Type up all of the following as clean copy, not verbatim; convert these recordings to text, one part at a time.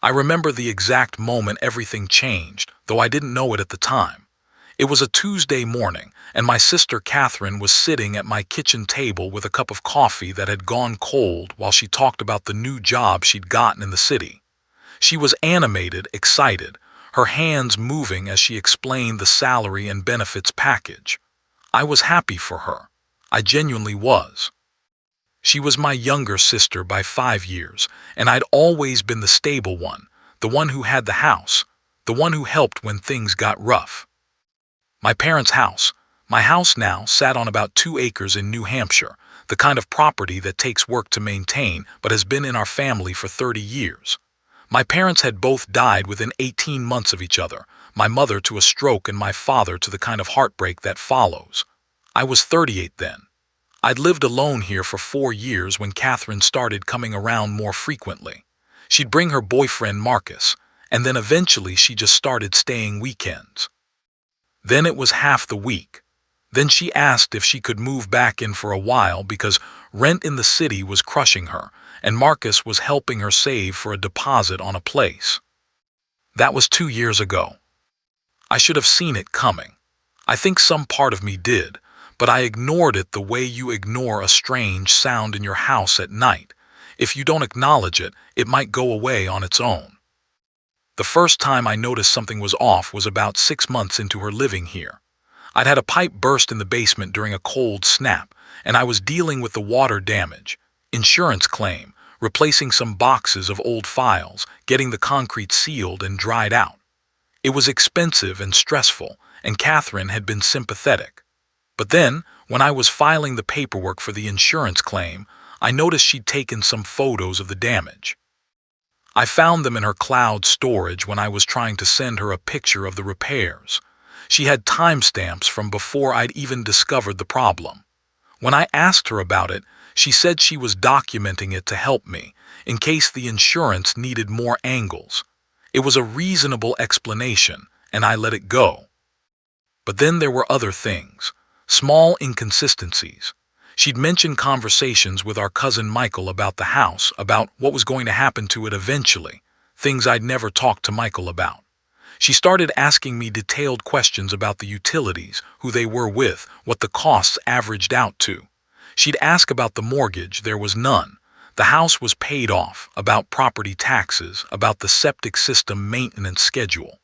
I remember the exact moment everything changed, though I didn't know it at the time. It was a Tuesday morning, and my sister Catherine was sitting at my kitchen table with a cup of coffee that had gone cold while she talked about the new job she'd gotten in the city. She was animated, excited, her hands moving as she explained the salary and benefits package. I was happy for her. I genuinely was. She was my younger sister by 5 years, and I'd always been the stable one, the one who had the house, the one who helped when things got rough. My parents' house, my house now, sat on about 2 acres in New Hampshire, the kind of property that takes work to maintain but has been in our family for 30 years. My parents had both died within 18 months of each other, my mother to a stroke and my father to the kind of heartbreak that follows. I was 38 then. I'd lived alone here for 4 years when Catherine started coming around more frequently. She'd bring her boyfriend Marcus, and then eventually she just started staying weekends. Then it was half the week. Then she asked if she could move back in for a while because rent in the city was crushing her, and Marcus was helping her save for a deposit on a place. That was 2 years ago. I should have seen it coming. I think some part of me did, but I ignored it the way you ignore a strange sound in your house at night. If you don't acknowledge it, it might go away on its own. The first time I noticed something was off was about 6 months into her living here. I'd had a pipe burst in the basement during a cold snap, and I was dealing with the water damage, insurance claim, replacing some boxes of old files, getting the concrete sealed and dried out. It was expensive and stressful, and Catherine had been sympathetic. But then, when I was filing the paperwork for the insurance claim, I noticed she'd taken some photos of the damage. I found them in her cloud storage when I was trying to send her a picture of the repairs. She had timestamps from before I'd even discovered the problem. When I asked her about it, she said she was documenting it to help me, in case the insurance needed more angles. It was a reasonable explanation, and I let it go. But then there were other things, small inconsistencies. She'd mentioned conversations with our cousin Michael about the house, about what was going to happen to it eventually, things I'd never talked to Michael about. She started asking me detailed questions about the utilities, who they were with, what the costs averaged out to. She'd ask about the mortgage, there was none. The house was paid off, about property taxes, about the septic system maintenance schedule.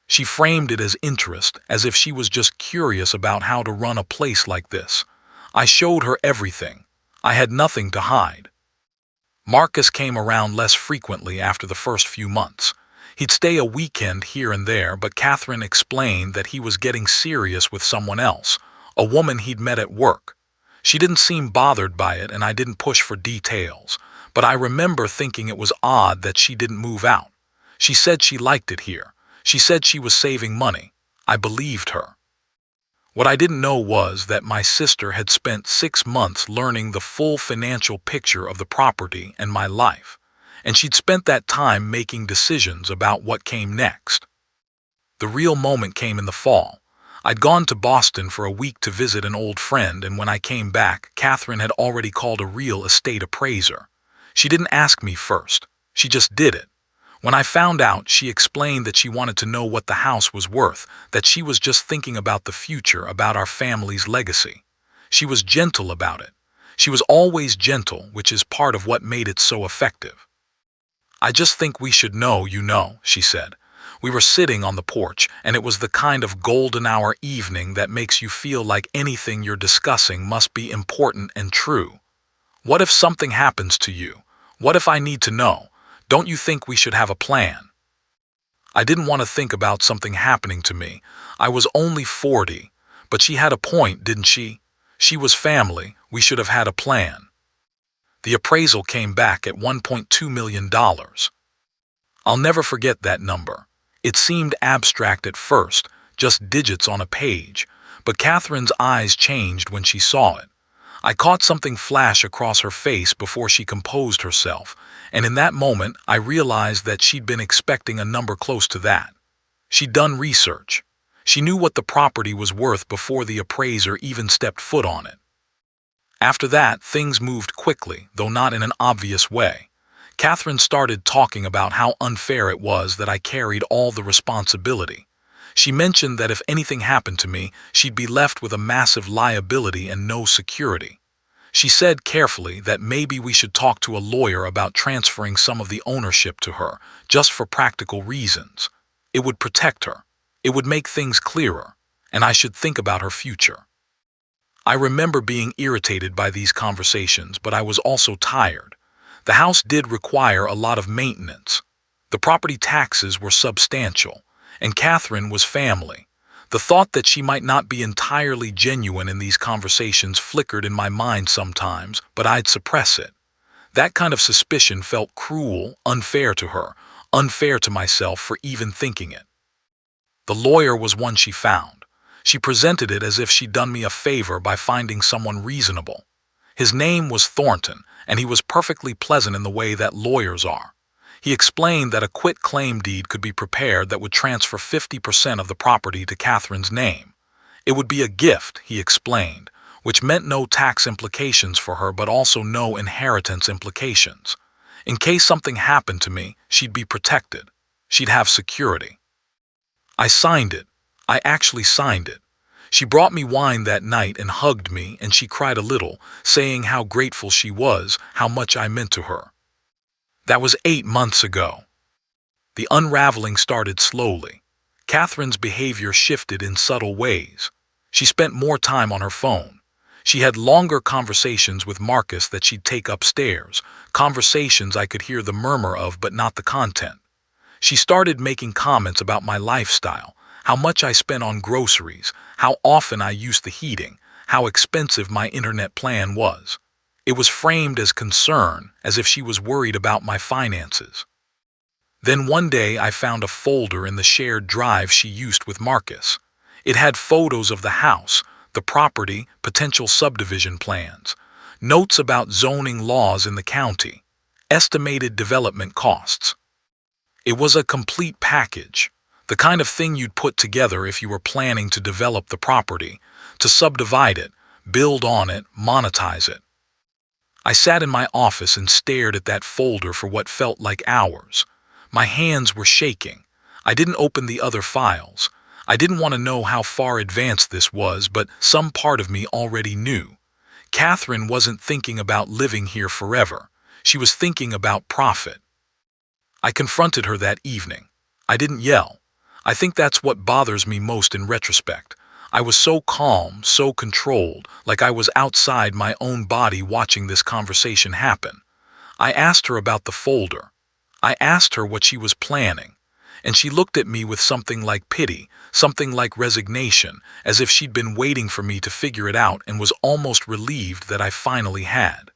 She framed it as interest, as if she was just curious about how to run a place like this. I showed her everything. I had nothing to hide. Marcus came around less frequently after the first few months. He'd stay a weekend here and there, but Catherine explained that he was getting serious with someone else, a woman he'd met at work. She didn't seem bothered by it, and I didn't push for details, but I remember thinking it was odd that she didn't move out. She said she liked it here. She said she was saving money. I believed her. What I didn't know was that my sister had spent 6 months learning the full financial picture of the property and my life, and she'd spent that time making decisions about what came next. The real moment came in the fall. I'd gone to Boston for a week to visit an old friend, and when I came back, Catherine had already called a real estate appraiser. She didn't ask me first. She just did it. When I found out, she explained that she wanted to know what the house was worth, that she was just thinking about the future, about our family's legacy. She was gentle about it. She was always gentle, which is part of what made it so effective. "I just think we should know, she said. We were sitting on the porch, and it was the kind of golden hour evening that makes you feel like anything you're discussing must be important and true. What if something happens to you? What if I need to know? Don't you think we should have a plan?" I didn't want to think about something happening to me. I was only 40, but she had a point, didn't she? She was family. We should have had a plan. The appraisal came back at $1.2 million. I'll never forget that number. It seemed abstract at first, just digits on a page, but Catherine's eyes changed when she saw it. I caught something flash across her face before she composed herself, and in that moment I realized that she'd been expecting a number close to that. She'd done research. She knew what the property was worth before the appraiser even stepped foot on it. After that, things moved quickly, though not in an obvious way. Catherine started talking about how unfair it was that I carried all the responsibility. She mentioned that if anything happened to me, she'd be left with a massive liability and no security. She said carefully that maybe we should talk to a lawyer about transferring some of the ownership to her, just for practical reasons. It would protect her. It would make things clearer, and I should think about her future. I remember being irritated by these conversations, but I was also tired. The house did require a lot of maintenance. The property taxes were substantial, and Catherine was family. The thought that she might not be entirely genuine in these conversations flickered in my mind sometimes, but I'd suppress it. That kind of suspicion felt cruel, unfair to her, unfair to myself for even thinking it. The lawyer was one she found. She presented it as if she'd done me a favor by finding someone reasonable. His name was Thornton, and he was perfectly pleasant in the way that lawyers are. He explained that a quit-claim deed could be prepared that would transfer 50% of the property to Catherine's name. It would be a gift, he explained, which meant no tax implications for her but also no inheritance implications. In case something happened to me, she'd be protected. She'd have security. I signed it. I actually signed it. She brought me wine that night and hugged me, and she cried a little, saying how grateful she was, how much I meant to her. That was 8 months ago. The unraveling started slowly. Catherine's behavior shifted in subtle ways. She spent more time on her phone. She had longer conversations with Marcus that she'd take upstairs, conversations I could hear the murmur of but not the content. She started making comments about my lifestyle, how much I spent on groceries, how often I used the heating, how expensive my internet plan was. It was framed as concern, as if she was worried about my finances. Then one day I found a folder in the shared drive she used with Marcus. It had photos of the house, the property, potential subdivision plans, notes about zoning laws in the county, estimated development costs. It was a complete package, the kind of thing you'd put together if you were planning to develop the property, to subdivide it, build on it, monetize it. I sat in my office and stared at that folder for what felt like hours. My hands were shaking. I didn't open the other files. I didn't want to know how far advanced this was, but some part of me already knew. Catherine wasn't thinking about living here forever. She was thinking about profit. I confronted her that evening. I didn't yell. I think that's what bothers me most in retrospect. I was so calm, so controlled, like I was outside my own body watching this conversation happen. I asked her about the folder. I asked her what she was planning, and she looked at me with something like pity, something like resignation, as if she'd been waiting for me to figure it out and was almost relieved that I finally had.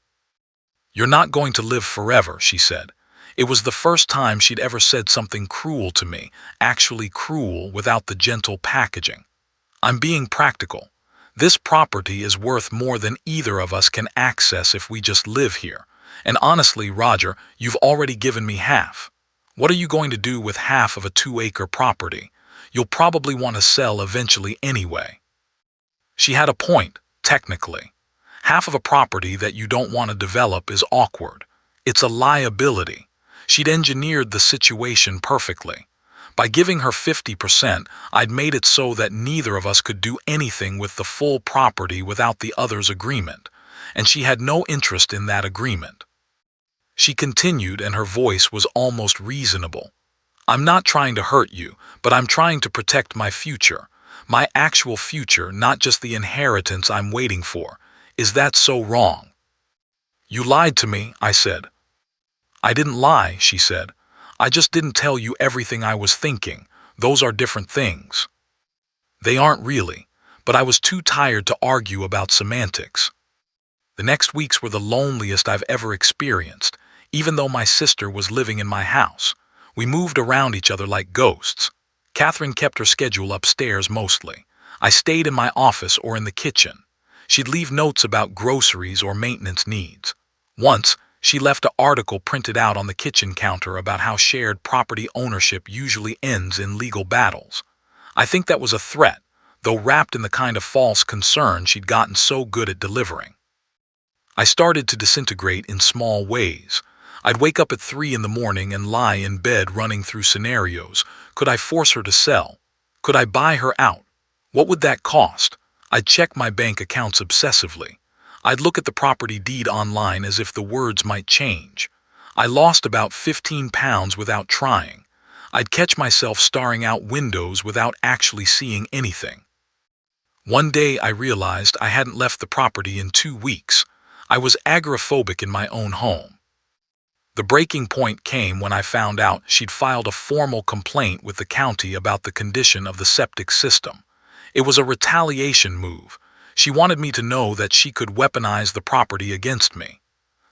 "You're not going to live forever," she said. It was the first time she'd ever said something cruel to me, actually cruel without the gentle packaging. "I'm being practical. This property is worth more than either of us can access if we just live here. And honestly, Roger, you've already given me half. What are you going to do with half of a 2-acre property? You'll probably want to sell eventually anyway." She had a point, technically. Half of a property that you don't want to develop is awkward. It's a liability. She'd engineered the situation perfectly. By giving her 50%, I'd made it so that neither of us could do anything with the full property without the other's agreement, and she had no interest in that agreement. She continued, and her voice was almost reasonable. "I'm not trying to hurt you, but I'm trying to protect my future. My actual future, not just the inheritance I'm waiting for. Is that so wrong?" "You lied to me," I said. "I didn't lie," she said. "I just didn't tell you everything I was thinking. Those are different things." "They aren't really, but I was too tired to argue about semantics." The next weeks were the loneliest I've ever experienced, even though my sister was living in my house. We moved around each other like ghosts. Catherine kept her schedule upstairs mostly. I stayed in my office or in the kitchen. She'd leave notes about groceries or maintenance needs. Once, she left an article printed out on the kitchen counter about how shared property ownership usually ends in legal battles. I think that was a threat, though wrapped in the kind of false concern she'd gotten so good at delivering. I started to disintegrate in small ways. I'd wake up at 3 in the morning and lie in bed running through scenarios. Could I force her to sell? Could I buy her out? What would that cost? I'd check my bank accounts obsessively. I'd look at the property deed online as if the words might change. I lost about 15 pounds without trying. I'd catch myself staring out windows without actually seeing anything. One day I realized I hadn't left the property in 2 weeks. I was agoraphobic in my own home. The breaking point came when I found out she'd filed a formal complaint with the county about the condition of the septic system. It was a retaliation move. She wanted me to know that she could weaponize the property against me.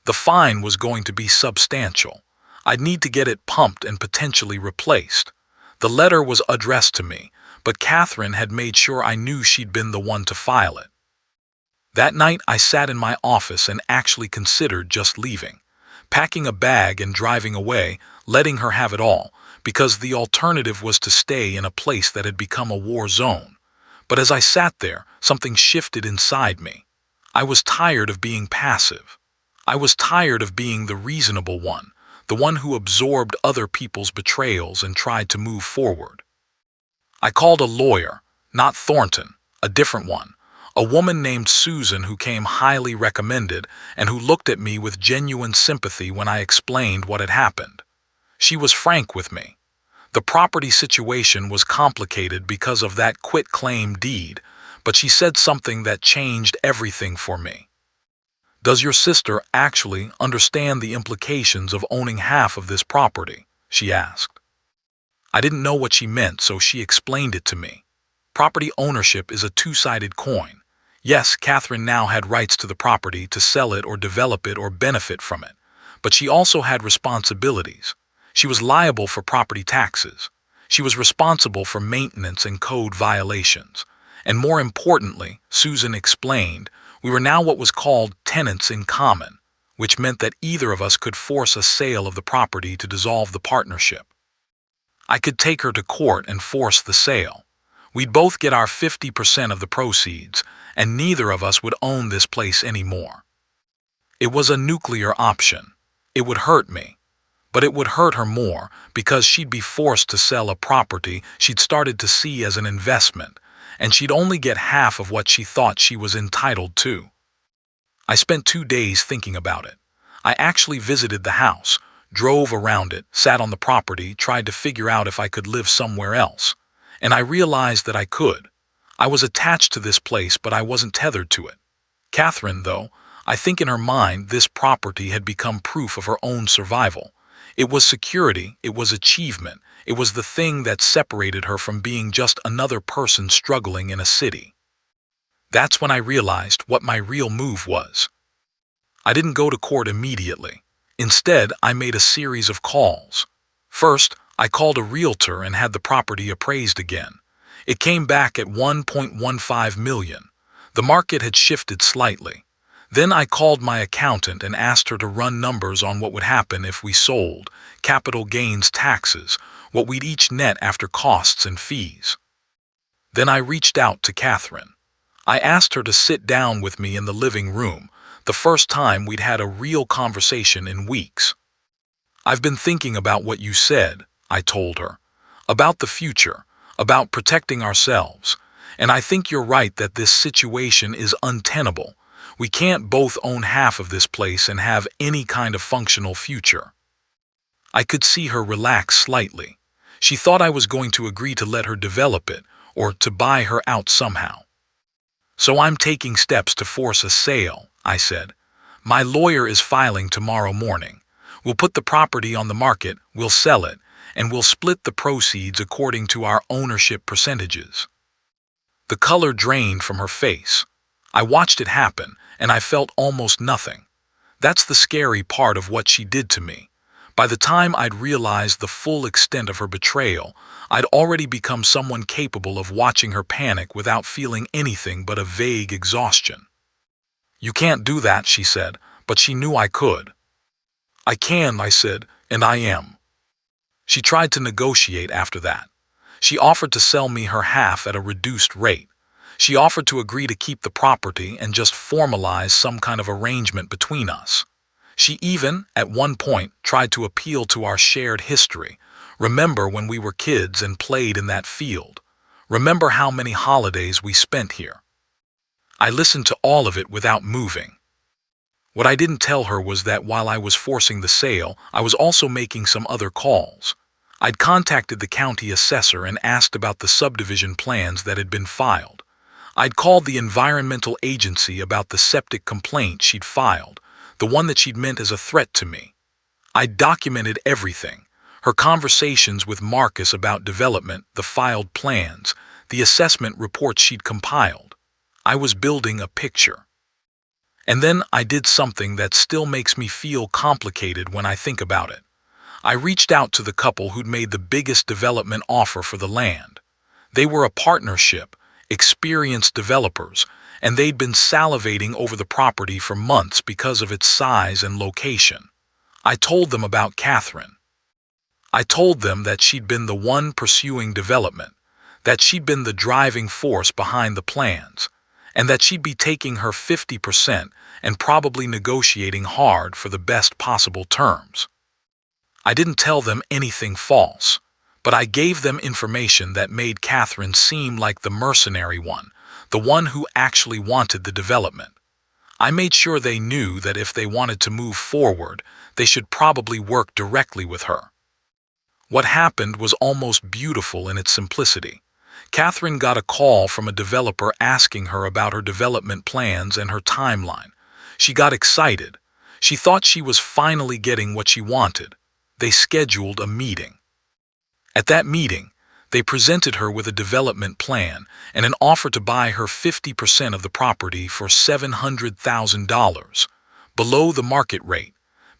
The fine was going to be substantial. I'd need to get it pumped and potentially replaced. The letter was addressed to me, but Catherine had made sure I knew she'd been the one to file it. That night I sat in my office and actually considered just leaving, packing a bag and driving away, letting her have it all, because the alternative was to stay in a place that had become a war zone. But as I sat there, something shifted inside me. I was tired of being passive. I was tired of being the reasonable one, the one who absorbed other people's betrayals and tried to move forward. I called a lawyer, not Thornton, a different one, a woman named Susan who came highly recommended and who looked at me with genuine sympathy when I explained what had happened. She was frank with me. The property situation was complicated because of that quitclaim deed, but she said something that changed everything for me. "Does your sister actually understand the implications of owning half of this property?" she asked. I didn't know what she meant, so she explained it to me. Property ownership is a two-sided coin. Yes, Catherine now had rights to the property to sell it or develop it or benefit from it, but she also had responsibilities. She was liable for property taxes. She was responsible for maintenance and code violations. And more importantly, Susan explained, we were now what was called tenants in common, which meant that either of us could force a sale of the property to dissolve the partnership. I could take her to court and force the sale. We'd both get our 50% of the proceeds, and neither of us would own this place anymore. It was a nuclear option. It would hurt me. But it would hurt her more because she'd be forced to sell a property she'd started to see as an investment, and she'd only get half of what she thought she was entitled to. I spent 2 days thinking about it. I actually visited the house, drove around it, sat on the property, tried to figure out if I could live somewhere else. And I realized that I could. I was attached to this place, but I wasn't tethered to it. Catherine, though, I think in her mind this property had become proof of her own survival. It was security, it was achievement, it was the thing that separated her from being just another person struggling in a city. That's when I realized what my real move was. I didn't go to court immediately. Instead, I made a series of calls. First, I called a realtor and had the property appraised again. It came back at $1.15 million. The market had shifted slightly. Then I called my accountant and asked her to run numbers on what would happen if we sold, capital gains taxes, what we'd each net after costs and fees. Then I reached out to Catherine. I asked her to sit down with me in the living room, the first time we'd had a real conversation in weeks. "I've been thinking about what you said," I told her, "about the future, about protecting ourselves, and I think you're right that this situation is untenable. We can't both own half of this place and have any kind of functional future." I could see her relax slightly. She thought I was going to agree to let her develop it, or to buy her out somehow. "So I'm taking steps to force a sale," I said. "My lawyer is filing tomorrow morning. We'll put the property on the market, we'll sell it, and we'll split the proceeds according to our ownership percentages." The color drained from her face. I watched it happen, and I felt almost nothing. That's the scary part of what she did to me. By the time I'd realized the full extent of her betrayal, I'd already become someone capable of watching her panic without feeling anything but a vague exhaustion. "You can't do that," she said, but she knew I could. "I can," I said, "and I am." She tried to negotiate after that. She offered to sell me her half at a reduced rate. She offered to agree to keep the property and just formalize some kind of arrangement between us. She even, at one point, tried to appeal to our shared history. Remember when we were kids and played in that field? Remember how many holidays we spent here? I listened to all of it without moving. What I didn't tell her was that while I was forcing the sale, I was also making some other calls. I'd contacted the county assessor and asked about the subdivision plans that had been filed. I'd called the environmental agency about the septic complaint she'd filed, the one that she'd meant as a threat to me. I'd documented everything, her conversations with Marcus about development, the filed plans, the assessment reports she'd compiled. I was building a picture. And then I did something that still makes me feel complicated when I think about it. I reached out to the couple who'd made the biggest development offer for the land. They were a partnership, experienced developers, and they'd been salivating over the property for months because of its size and location. I told them about Catherine. I told them that she'd been the one pursuing development, that she'd been the driving force behind the plans, and that she'd be taking her 50% and probably negotiating hard for the best possible terms. I didn't tell them anything false, but I gave them information that made Catherine seem like the mercenary one, the one who actually wanted the development. I made sure they knew that if they wanted to move forward, they should probably work directly with her. What happened was almost beautiful in its simplicity. Catherine got a call from a developer asking her about her development plans and her timeline. She got excited. She thought she was finally getting what she wanted. They scheduled a meeting. At that meeting, they presented her with a development plan and an offer to buy her 50% of the property for $700,000, below the market rate,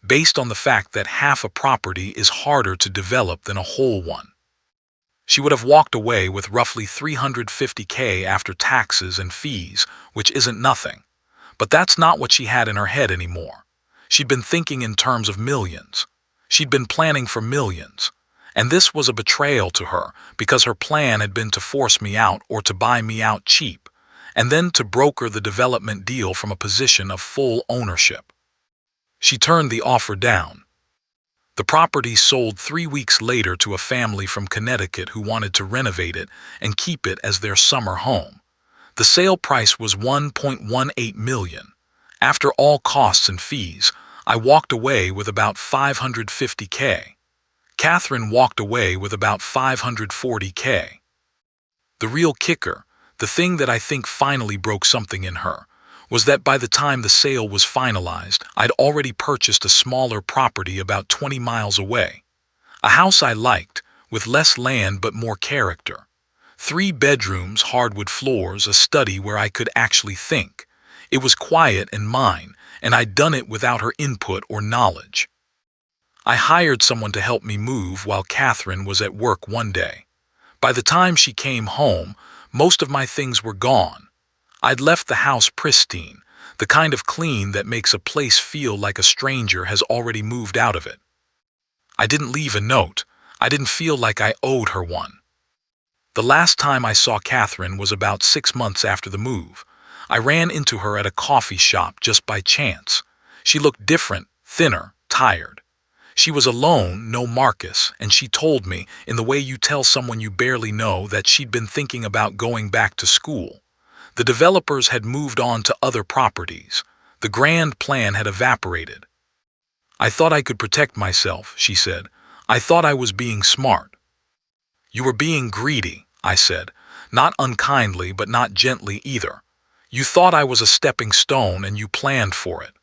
based on the fact that half a property is harder to develop than a whole one. She would have walked away with roughly $350K after taxes and fees, which isn't nothing. But that's not what she had in her head anymore. She'd been thinking in terms of millions. She'd been planning for millions. And this was a betrayal to her, because her plan had been to force me out or to buy me out cheap, and then to broker the development deal from a position of full ownership. She turned the offer down. The property sold 3 weeks later to a family from Connecticut who wanted to renovate it and keep it as their summer home. The sale price was $1.18 million. After all costs and fees, I walked away with about $550K. Catherine walked away with about $540K. The real kicker, the thing that I think finally broke something in her, was that by the time the sale was finalized, I'd already purchased a smaller property about 20 miles away. A house I liked, with less land but more character. 3 bedrooms, hardwood floors, a study where I could actually think. It was quiet and mine, and I'd done it without her input or knowledge. I hired someone to help me move while Catherine was at work one day. By the time she came home, most of my things were gone. I'd left the house pristine, the kind of clean that makes a place feel like a stranger has already moved out of it. I didn't leave a note. I didn't feel like I owed her one. The last time I saw Catherine was about 6 months after the move. I ran into her at a coffee shop just by chance. She looked different, thinner, tired. She was alone, no Marcus, and she told me, in the way you tell someone you barely know, that she'd been thinking about going back to school. The developers had moved on to other properties. The grand plan had evaporated. I thought I could protect myself, she said. I thought I was being smart. You were being greedy, I said, not unkindly but not gently either. You thought I was a stepping stone and you planned for it.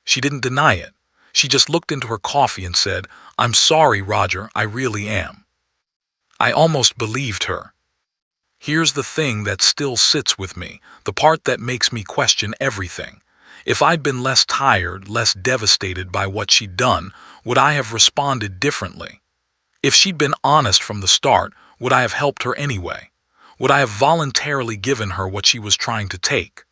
She didn't deny it. She just looked into her coffee and said, I'm sorry, Roger, I really am. I almost believed her. Here's the thing that still sits with me, the part that makes me question everything. If I'd been less tired, less devastated by what she'd done, would I have responded differently? If she'd been honest from the start, would I have helped her anyway? Would I have voluntarily given her what she was trying to take?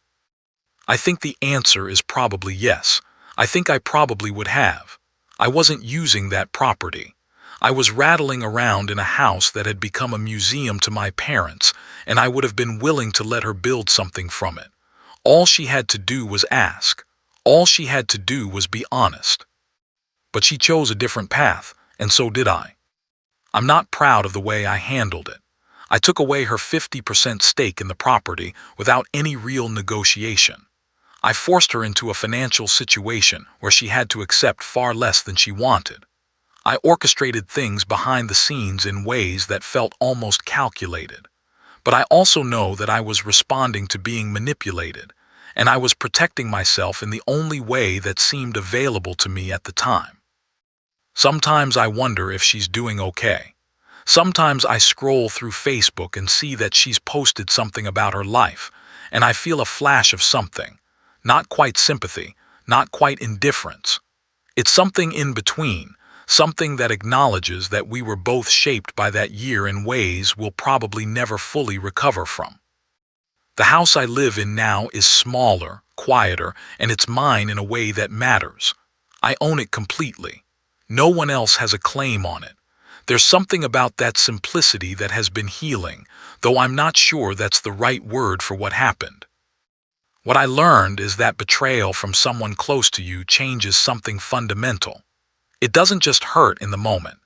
I think the answer is probably yes. I think I probably would have. I wasn't using that property. I was rattling around in a house that had become a museum to my parents, and I would have been willing to let her build something from it. All she had to do was ask. All she had to do was be honest. But she chose a different path, and so did I. I'm not proud of the way I handled it. I took away her 50% stake in the property without any real negotiation. I forced her into a financial situation where she had to accept far less than she wanted. I orchestrated things behind the scenes in ways that felt almost calculated. But I also know that I was responding to being manipulated, and I was protecting myself in the only way that seemed available to me at the time. Sometimes I wonder if she's doing okay. Sometimes I scroll through Facebook and see that she's posted something about her life, and I feel a flash of something. Not quite sympathy, not quite indifference. It's something in between, something that acknowledges that we were both shaped by that year in ways we'll probably never fully recover from. The house I live in now is smaller, quieter, and it's mine in a way that matters. I own it completely. No one else has a claim on it. There's something about that simplicity that has been healing, though I'm not sure that's the right word for what happened. What I learned is that betrayal from someone close to you changes something fundamental. It doesn't just hurt in the moment.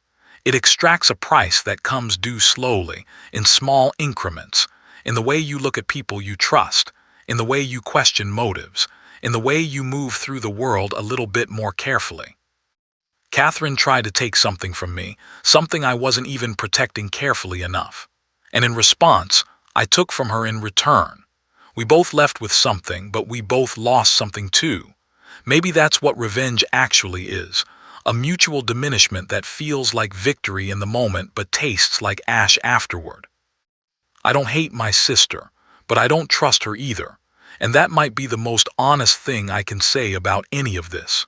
It extracts a price that comes due slowly, in small increments, in the way you look at people you trust, in the way you question motives, in the way you move through the world a little bit more carefully. Catherine tried to take something from me, something I wasn't even protecting carefully enough. And in response, I took from her in return. We both left with something, but we both lost something too. Maybe that's what revenge actually is, a mutual diminishment that feels like victory in the moment but tastes like ash afterward. I don't hate my sister, but I don't trust her either, and that might be the most honest thing I can say about any of this.